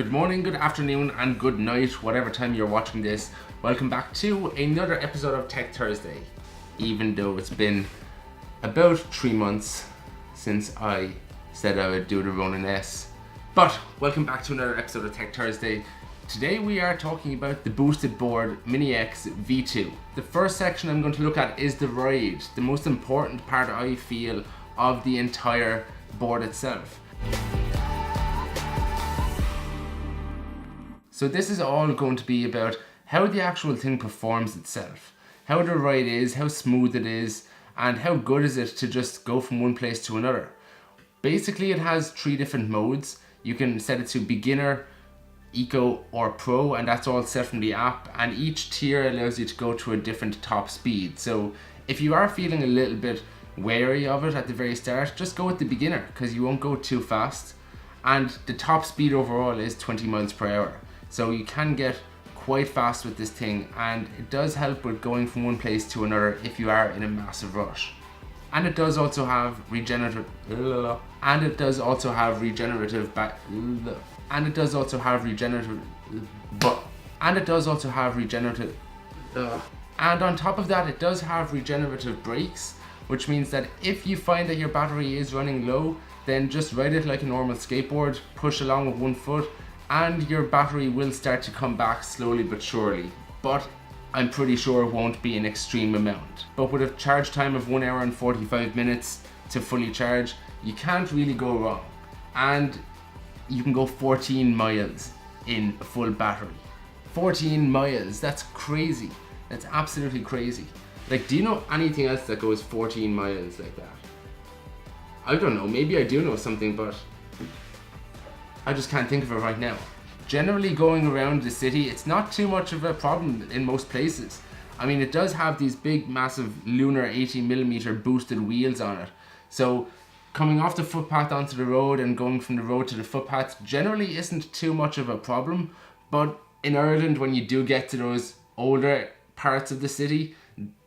Good morning, good afternoon, and good night, whatever time you're watching this. Welcome back to another episode of Tech Thursday. Even though it's been about 3 months since I said I would do the Ronin S. But welcome back to another episode of Tech Thursday. Today we are talking about the Boosted Board Mini X V2. The first section I'm going to look at is the ride, the most important part I feel of the entire board itself. So this is all going to be about how the actual thing performs itself, how the ride is, how smooth it is, and how good is it to just go from one place to another. Basically it has 3 different modes. You can set it to beginner, eco or pro, and that's all set from the app, and each tier allows you to go to a different top speed. So if you are feeling a little bit wary of it at the very start, just go with the beginner because you won't go too fast, and the top speed overall is 20 miles per hour. So you can get quite fast with this thing, and it does help with going from one place to another if you are in a massive rush. And it does also have regenerative and it does also have regenerative and on top of that it does have regenerative brakes, which means that if you find that your battery is running low, then just ride it like a normal skateboard, push along with one foot, and your battery will start to come back slowly but surely. But I'm pretty sure it won't be an extreme amount. But with a charge time of 1 hour and 45 minutes to fully charge, you can't really go wrong. And you can go 14 miles in a full battery. 14 miles, that's crazy. That's absolutely crazy. Like, do you know anything else that goes 14 miles like that? I don't know, maybe I do know something, but I just can't think of it right now. Generally going around the city, it's not too much of a problem in most places. I mean, it does have these big massive lunar 80mm boosted wheels on it. So coming off the footpath onto the road and going from the road to the footpath generally isn't too much of a problem. But in Ireland, when you do get to those older parts of the city,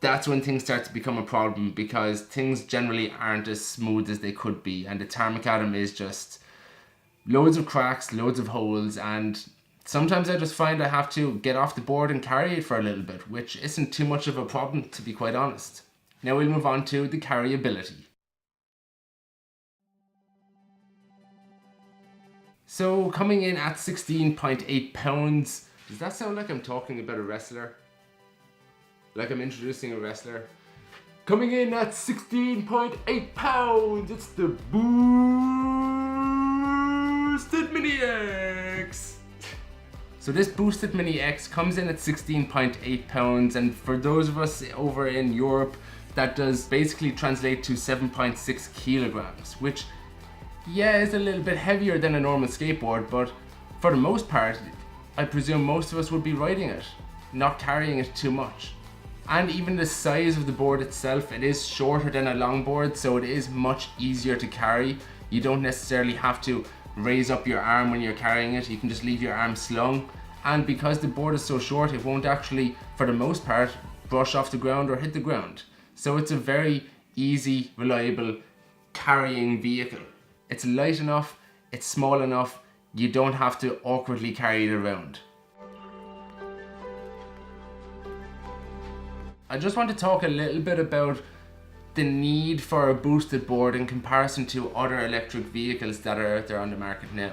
that's when things start to become a problem, because things generally aren't as smooth as they could be, and the tarmacadam is just loads of cracks, loads of holes, and sometimes I just find I have to get off the board and carry it for a little bit, which isn't too much of a problem, to be quite honest. Now we'll move on to the carryability. So coming in at 16.8 pounds, does that sound like I'm talking about a wrestler? Like I'm introducing a wrestler? Coming in at 16.8 pounds, it's the Boosted Mini X. So this Boosted Mini X comes in at 16.8 pounds, and for those of us over in Europe, that does basically translate to 7.6 kilograms, which, yeah, is a little bit heavier than a normal skateboard, but for the most part, I presume most of us would be riding it, not carrying it too much. And even the size of the board itself, it is shorter than a longboard, so it is much easier to carry. You don't necessarily have to raise up your arm when you're carrying it, you can just leave your arm slung. And because the board is so short, it won't actually, for the most part, brush off the ground or hit the ground. So it's a very easy, reliable carrying vehicle. It's light enough, it's small enough, you don't have to awkwardly carry it around. I just want to talk a little bit about the need for a boosted board in comparison to other electric vehicles that are out there on the market now.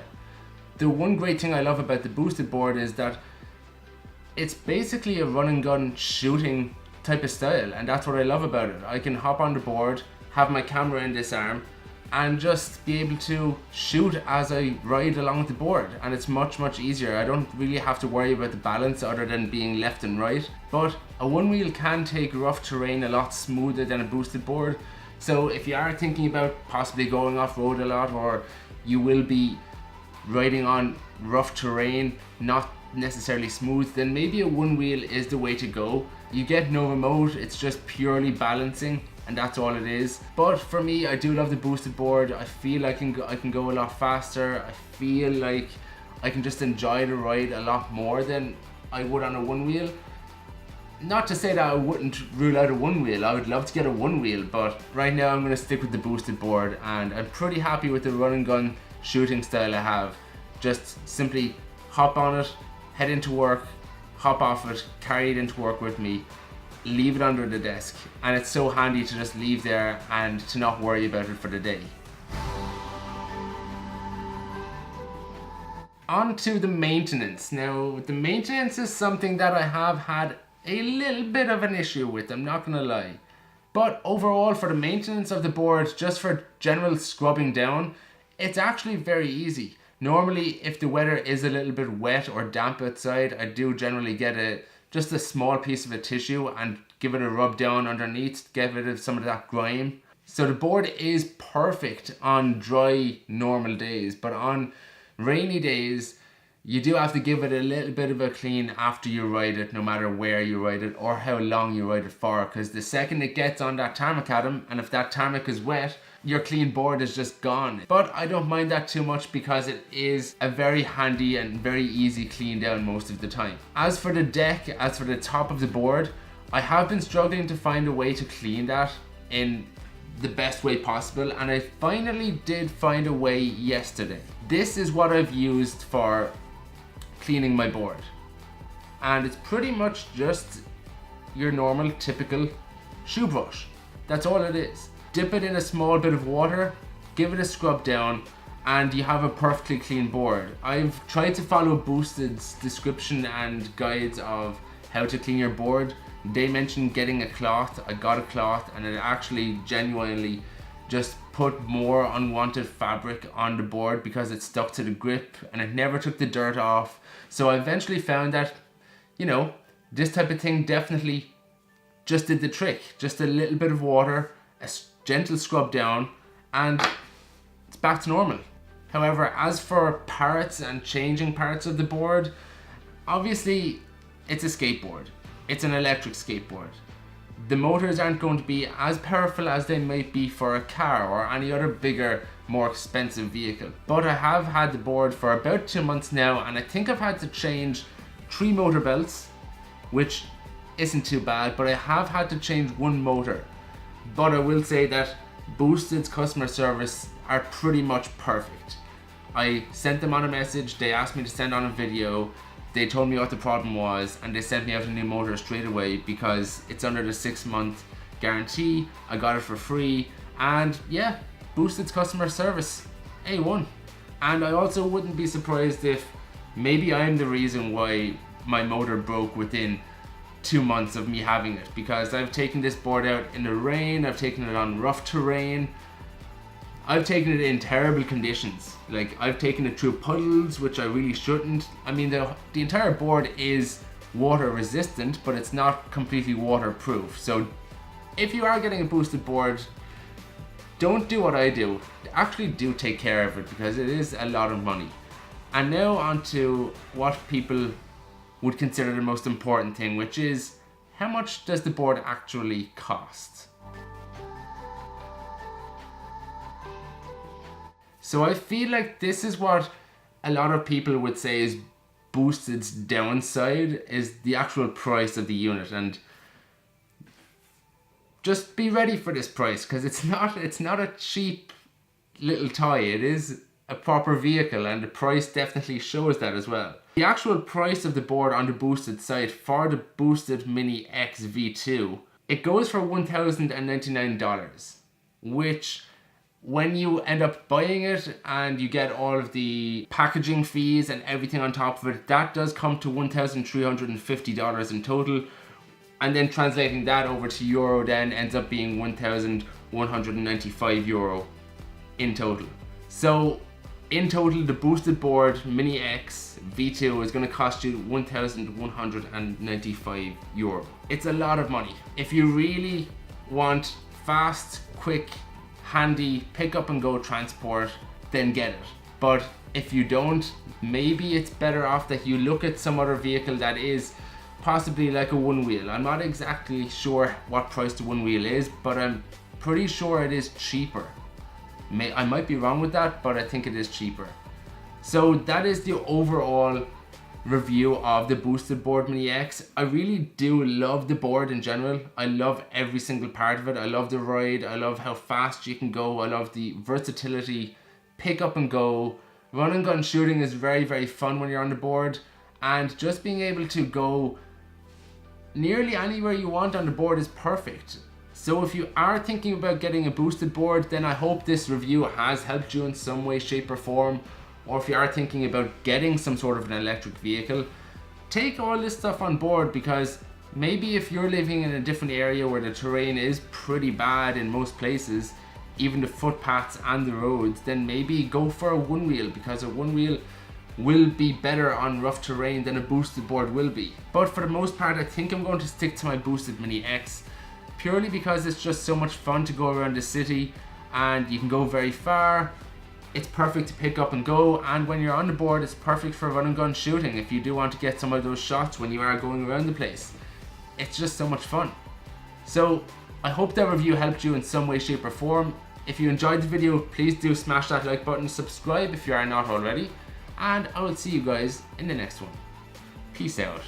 The one great thing I love about the boosted board is that it's basically a run and gun shooting type of style, and that's what I love about it. I can hop on the board, have my camera in this arm, and just be able to shoot as I ride along the board, and it's much easier. I don't really have to worry about the balance other than being left and right, but a one wheel can take rough terrain a lot smoother than a boosted board. So if you are thinking about possibly going off road a lot, or you will be riding on rough terrain, not necessarily smooth, then maybe a one wheel is the way to go. You get no remote, it's just purely balancing, and that's all it is. But for me, I do love the boosted board. I feel I can go a lot faster. I feel like I can just enjoy the ride a lot more than I would on a one wheel. Not to say that I wouldn't rule out a one wheel, I would love to get a one wheel, but right now I'm going to stick with the boosted board, and I'm pretty happy with the run and gun shooting style I have. Just simply hop on it, head into work, hop off it, carry it into work with me, leave it under the desk, and it's so handy to just leave there and to not worry about it for the day. On to the maintenance. Now, the maintenance is something that I have had a little bit of an issue with, I'm not gonna lie. But overall, for the maintenance of the board, just for general scrubbing down, it's actually very easy. Normally, if the weather is a little bit wet or damp outside, I do generally get just a small piece of a tissue and give it a rub down underneath, get rid of some of that grime. So the board is perfect on dry, normal days, but on rainy days, you do have to give it a little bit of a clean after you ride it, no matter where you ride it or how long you ride it for, because the second it gets on that tarmac Adam, and if that tarmac is wet, your clean board is just gone. But I don't mind that too much because it is a very handy and very easy clean down most of the time. As for the deck, as for the top of the board, I have been struggling to find a way to clean that in the best way possible, and I finally did find a way yesterday. This is what I've used for cleaning my board, and it's pretty much just your normal typical shoe brush. That's all it is. Dip it in a small bit of water, give it a scrub down, and you have a perfectly clean board. I've tried to follow Boosted's description and guides of how to clean your board. They mentioned getting a cloth. I got a cloth, and it actually genuinely just put more unwanted fabric on the board because it stuck to the grip and it never took the dirt off. So I eventually found that, you know, this type of thing definitely just did the trick. Just a little bit of water, a gentle scrub down, and it's back to normal. However, as for parts and changing parts of the board, obviously it's a skateboard. It's an electric skateboard. The motors aren't going to be as powerful as they might be for a car or any other bigger, more expensive vehicle. But I have had the board for about 2 months now, and I think I've had to change 3 motor belts, which isn't too bad, but I have had to change 1 motor. But I will say that Boosted's customer service are pretty much perfect. I sent them on a message, they asked me to send on a video, they told me what the problem was, and they sent me out a new motor straight away because it's under the 6-month guarantee. I got it for free, and yeah, Boosted's customer service, A1. And I also wouldn't be surprised if maybe I'm the reason why my motor broke within 2 months of me having it, because I've taken this board out in the rain, I've taken it on rough terrain, I've taken it in terrible conditions. Like, I've taken it through puddles, which I really shouldn't. I mean, the entire board is water resistant, but it's not completely waterproof. So if you are getting a Boosted board, don't do what I do. Actually do take care of it, because it is a lot of money. And now on to what people would consider the most important thing, which is how much does the board actually cost? So I feel like this is what a lot of people would say is Boosted's downside, is the actual price of the unit. And just be ready for this price, because it's not a cheap little toy. It is a proper vehicle, and the price definitely shows that as well. The actual price of the board on the Boosted site for the Boosted Mini X V2, it goes for $1,099, which when you end up buying it and you get all of the packaging fees and everything on top of it, that does come to $1,350 in total. And then translating that over to euro then ends up being €1,195 in total. So in total, the Boosted board Mini X V2 is going to cost you €1,195. It's a lot of money. If you really want fast, quick, handy pick up and go transport, then get it. But if you don't, maybe it's better off that you look at some other vehicle that is possibly like a one wheel. I'm not exactly sure what price the one wheel is, but I'm pretty sure it is cheaper. I might be wrong with that, but I think it is cheaper. So that is the overall review of the Boosted board Mini X. I really do love the board in general. I love every single part of it. I love the ride. I love how fast you can go. I love the versatility, pick up and go, Run and gun shooting is very, very fun when you're on the board, and just being able to go nearly anywhere you want on the board is perfect. So if you are thinking about getting a boosted board, then I hope this review has helped you in some way, shape or form. Or if you are thinking about getting some sort of an electric vehicle, take all this stuff on board, because maybe if you're living in a different area where the terrain is pretty bad in most places, even the footpaths and the roads, then maybe go for a one wheel, because a one wheel will be better on rough terrain than a boosted board will be. But for the most part, I think I'm going to stick to my boosted Mini X, purely because it's just so much fun to go around the city and you can go very far. It's perfect to pick up and go, and when you're on the board, it's perfect for run and gun shooting if you do want to get some of those shots when you are going around the place. It's just so much fun. So I hope that review helped you in some way, shape or form. If you enjoyed the video, please do smash that like button, subscribe if you are not already, and I will see you guys in the next one. Peace out.